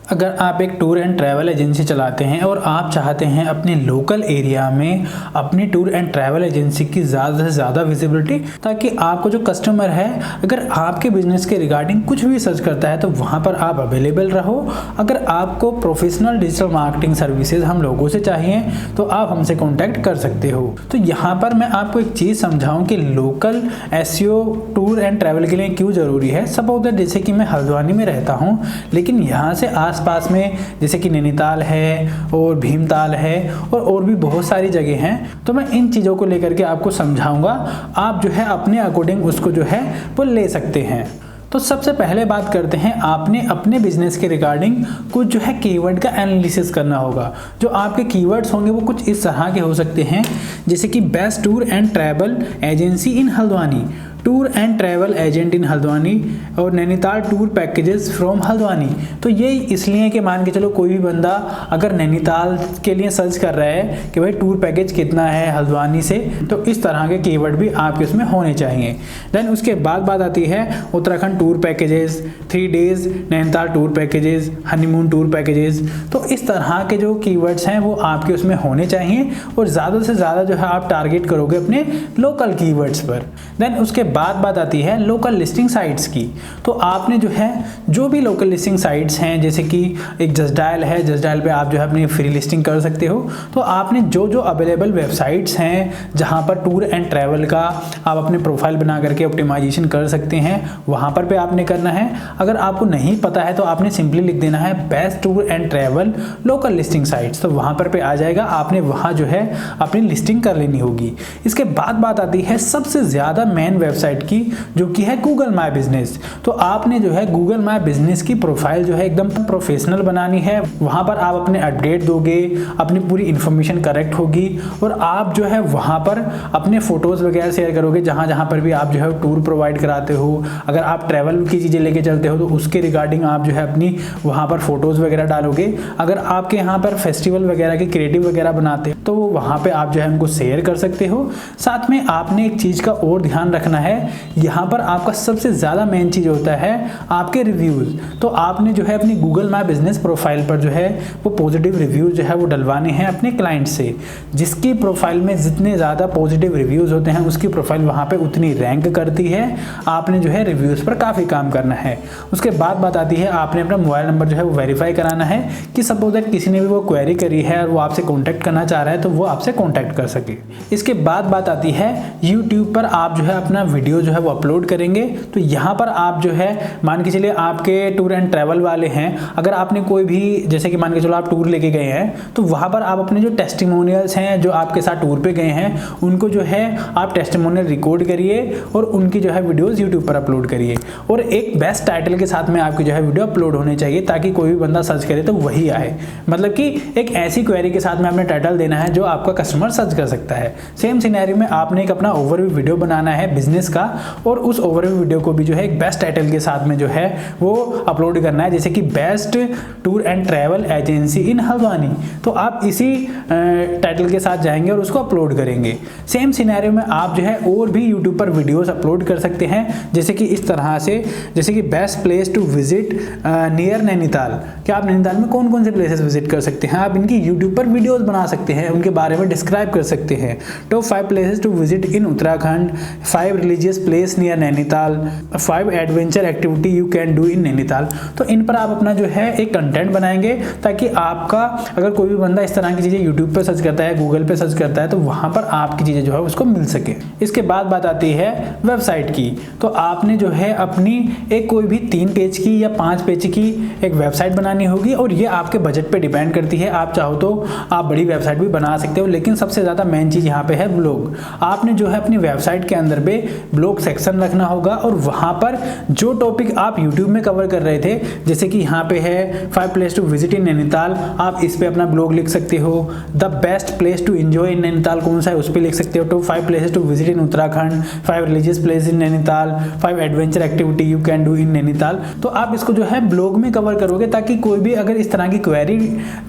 अगर आप एक टूर एंड ट्रैवल एजेंसी चलाते हैं और आप चाहते हैं अपने लोकल एरिया में अपनी टूर एंड ट्रैवल एजेंसी की ज़्यादा से ज़्यादा विजिबिलिटी, ताकि आपको जो कस्टमर है अगर आपके बिजनेस के रिगार्डिंग कुछ भी सर्च करता है तो वहाँ पर आप अवेलेबल रहो। अगर आपको प्रोफेशनल डिजिटल मार्केटिंग सर्विसेज हम लोगों से चाहिए तो आप हमसे कॉन्टैक्ट कर सकते हो। तो यहाँ पर मैं आपको एक चीज़ समझाऊँ कि local SEO tour and travel के लिए क्यों ज़रूरी है। सपोज दैट जैसे कि मैं हल्द्वानी में रहता हूँ, लेकिन यहाँ से आसपास में जैसे कि नैनीताल है और भीमताल है और भी बहुत सारी जगह हैं, तो मैं इन चीज़ों को लेकर के आपको समझाऊंगा। आप जो है अपने अकॉर्डिंग उसको जो है वो ले सकते हैं। तो सबसे पहले बात करते हैं, आपने अपने बिजनेस के रिगार्डिंग कुछ जो है कीवर्ड का एनालिसिस करना होगा। जो आपके कीवर्ड्स होंगे वो कुछ इस तरह के हो सकते हैं, जैसे कि best tour and travel agency in Haldwani, tour and travel agent in Haldwani और Nainital tour packages from Haldwani. तो ये इसलिए कि मान के चलो कोई भी बंदा अगर नैनीताल के लिए सर्च कर रहा है कि भाई टूर पैकेज कितना है हल्द्वानी से, तो इस तरह के कीवर्ड भी आपके उसमें होने चाहिए। देन उसके बाद बात आती है Uttarakhand tour packages, 3 days Nainital tour packages, honeymoon tour packages. तो इस तरह के जो कीवर्ड्स हैं वो आपके उसमें होने चाहिए और ज़्यादा से ज़्यादा जो है आप टारगेट करोगे अपने लोकल कीवर्ड्स पर। देन उसके बाद बात आती है लोकल लिस्टिंग साइट्स की। तो आपने जो है जो भी लोकल लिस्टिंग साइट्स हैं, जैसे कि एक जस्ट डायल है, जस्ट डायल पे आप जो है अपनी फ्री लिस्टिंग कर सकते हो। तो आपने जो जो अवेलेबल वेबसाइट्स हैं जहां पर टूर एंड ट्रैवल का आप अपने प्रोफाइल बना करके ऑप्टिमाइजेशन कर सकते हैं, वहां पर पे आपने करना है। अगर आपको नहीं पता है तो आपने सिंपली लिख देना है best tour and travel local listing sites, तो वहां पर पे आ जाएगा। आपने वहां जो है अपनी लिस्टिंग कर लेनी होगी। इसके बाद बात आती है सबसे ज़्यादा मेन वेबसाइट की, जो कि है गूगल माय बिजनेस। तो आपने जो है गूगल माय बिजनेस की प्रोफाइल जो है एकदम प्रोफेशनल बनानी है। वहां पर आप अपने अपडेट दोगे, अपनी पूरी इंफॉर्मेशन करेक्ट होगी और आप जो है वहां पर अपने फोटोज वगैरह शेयर करोगे। जहां जहां पर भी आप जो है टूर प्रोवाइड कराते हो, अगर आप ट्रैवल की चीजें लेके चलते हो तो उसके रिगार्डिंग आप जो है अपनी वहां पर फोटोज वगैरह डालोगे। अगर आपके यहाँ पर फेस्टिवल वगैरह की क्रिएटिव वगैरह बनाते हो तो वहां पे आप जो है उनको शेयर कर सकते हो। साथ में आपने एक चीज का और ध्यान रखना है, यहाँ पर आपका सबसे ज़्यादा मेन चीज़ होता है आपके रिव्यूज़। तो आपने जो है अपनी गूगल माय बिजनेस प्रोफाइल पर जो है वो पॉजिटिव रिव्यूज़ जो है वो डलवाने हैं अपने क्लाइंट से। जिसकी प्रोफाइल में जितने ज़्यादा पॉजिटिव रिव्यूज़ होते हैं उसकी प्रोफाइल वहाँ पे उतनी रैंक करती है। आपने जो है रिव्यूज़ पर काफ़ी काम करना है। उसके बाद बात आती है आपने अपना मोबाइल नंबर जो है वो वेरीफाई कराना है कि सपोज दैट किसी ने भी वो क्वेरी करी है और वो आपसे कॉन्टैक्ट करना चाह रहा है तो वो आपसे कॉन्टैक्ट कर सके। इसके बाद बात आती है यूट्यूब पर आप जो है अपना वीडियो जो है वो अपलोड करेंगे। तो यहाँ पर आप जो है मान के चलिए आपके टूर एंड ट्रैवल वाले हैं, अगर आपने कोई भी जैसे कि मान के चलो आप टूर लेके गए हैं तो वहाँ पर आप अपने जो टेस्टिमोनियल्स हैं जो आपके साथ टूर पे गए हैं उनको जो है आप टेस्टिमोनियल रिकॉर्ड करिए और उनकी जो है वीडियोस यूट्यूब पर अपलोड करिए। और एक बेस्ट टाइटल के साथ में आपकी जो है वीडियो अपलोड होने चाहिए ताकि कोई भी बंदा सर्च करे तो वही आए। मतलब कि एक ऐसी क्वेरी के साथ में आपने टाइटल देना है जो आपका कस्टमर सर्च कर सकता है। सेम सिनेरियो में आपने एक अपना ओवरव्यू वीडियो बनाना है बिजनेस का और उस ओवरव्यू वीडियो को भी जो है एक बेस्ट टाइटल के साथ में जो है वो अपलोड करना है, जैसे कि best tour and travel agency in Haldwani. तो आप इसी टाइटल के साथ जाएंगे और उसको अपलोड करेंगे। सेम सिनेरियो में आप जो है और भी यूट्यूब पर वीडियोस अपलोड कर सकते हैं, जैसे कि इस तरह से, जैसे कि best place to visit near Nainital. क्या आप नैनीताल में कौन कौन से प्लेसेस विजिट कर सकते हैं, आप इनकी यूट्यूब पर वीडियोस बना सकते हैं, उनके बारे में डिस्क्राइब कर सकते हैं। Top 5 places to visit in Uttarakhand, 5 religious place near Nainital, 5 adventure activity you can do in Nainital. तो इन पर आप अपना जो है एक कंटेंट बनाएंगे ताकि आपका अगर कोई भी बंदा इस तरह की चीज़ें यूट्यूब पे सर्च करता है, गूगल पे सर्च करता है तो वहाँ पर आपकी चीज़ें जो है उसको मिल सके। इसके बाद बात आती है वेबसाइट की। तो आपने जो है अपनी एक कोई भी 3 पेज की या 5 पेज की एक वेबसाइट बनानी होगी और ये आपके बजट पे डिपेंड करती है। आप चाहो तो आप बड़ी वेबसाइट भी बना सकते हो, लेकिन सबसे ज़्यादा मेन चीज़ यहाँ पे है ब्लॉग। आपने जो है अपनी वेबसाइट के अंदर पे ब्लॉग सेक्शन रखना होगा और वहाँ पर जो टॉपिक आप यूट्यूब में कवर कर रहे थे, जैसे कि यहाँ पे है 5 place to visit in Nainital, आप इस पे अपना ब्लॉग लिख सकते हो। The best place to enjoy in Nainital कौन सा है उस पर लिख सकते हो। Top 5 places to visit in Uttarakhand, 5 religious place in Nainital, 5 adventure activity you can do in Nainital. तो आप इसको जो है ब्लॉग में कवर करोगे ताकि कोई भी अगर इस तरह की क्वेरी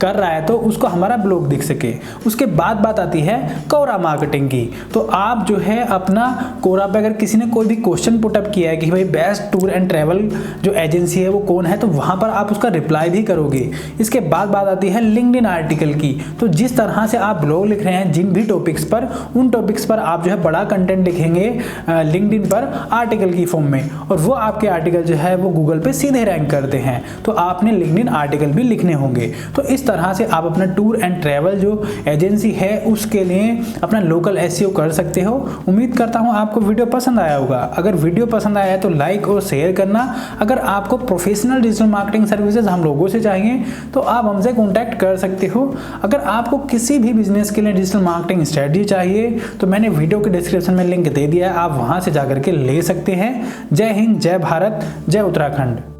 कर रहा है तो उसको हमारा ब्लॉग दिख सके। उसके बाद बात आती है कोरा मार्केटिंग की। तो आप जो है अपना कोरा पे अगर किसी ने कोई भी क्वेश्चन पुटअप किया है कि भाई बेस्ट टूर एंड ट्रैवल जो एजेंसी है वो कौन है, तो वहां पर आप उसका रिप्लाई भी करोगे। इसके बाद बात आती है लिंक्डइन आर्टिकल की। तो जिस तरह से आप ब्लॉग लिख रहे हैं जिन भी टॉपिक्स पर, उन टॉपिक्स पर आप जो है बड़ा कंटेंट लिखेंगे लिंक्डइन पर आर्टिकल की फॉर्म में, और वो आपके आर्टिकल जो है वो गूगल पे सीधे रैंक करते हैं। तो आपने लिंक्डइन आर्टिकल भी लिखने होंगे। तो इस तरह से आप अपना टूर एंड ट्रैवल जो एजेंसी है उसके लिए अपना लोकल एसईओ कर सकते हो। उम्मीद करता हूं आपको वीडियो पसंद आया होगा। अगर वीडियो पसंद आया है तो लाइक और शेयर करना। अगर आपको प्रोफेशनल डिजिटल मार्केटिंग सर्विसेज हम लोगों से चाहिए तो आप हमसे कॉन्टैक्ट कर सकते हो। अगर आपको किसी भी बिजनेस के लिए डिजिटल मार्केटिंग स्ट्रेटजी चाहिए तो मैंने वीडियो के डिस्क्रिप्शन में लिंक दे दिया है, आप वहां से जाकर के ले सकते हैं। जय हिंद, जय भारत, जय उत्तराखंड।